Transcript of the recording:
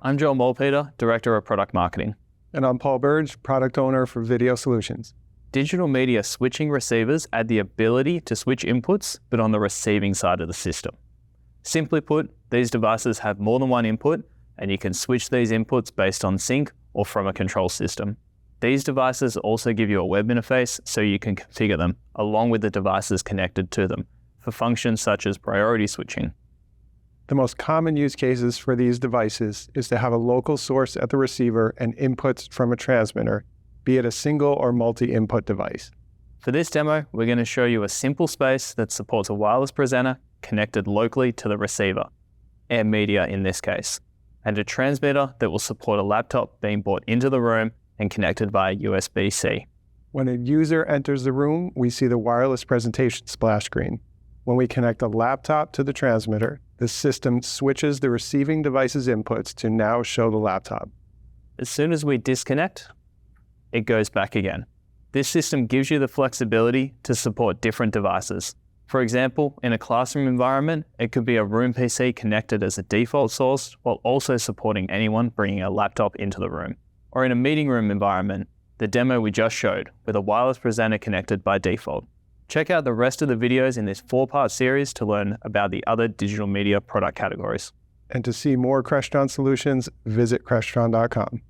I'm Joel Molpeter, Director of Product Marketing. And I'm Paul Burge, Product Owner for Video Solutions. Digital media switching receivers add the ability to switch inputs, but on the receiving side of the system. Simply put, these devices have more than one input, and you can switch these inputs based on sync or from a control system. These devices also give you a web interface so you can configure them, along with the devices connected to them, for functions such as priority switching. The most common use cases for these devices is to have a local source at the receiver and inputs from a transmitter, be it a single or multi-input device. For this demo, we're going to show you a simple space that supports a wireless presenter connected locally to the receiver, air media in this case, and a transmitter that will support a laptop being brought into the room and connected via USB-C. When a user enters the room, we see the wireless presentation splash screen. When we connect a laptop to the transmitter, the system switches the receiving device's inputs to now show the laptop. As soon as we disconnect, it goes back again. This system gives you the flexibility to support different devices. For example, in a classroom environment, it could be a room PC connected as a default source while also supporting anyone bringing a laptop into the room. Or in a meeting room environment, the demo we just showed, with a wireless presenter connected by default. Check out the rest of the videos in this 4-part series to learn about the other digital media product categories. And to see more Crestron solutions, visit Crestron.com.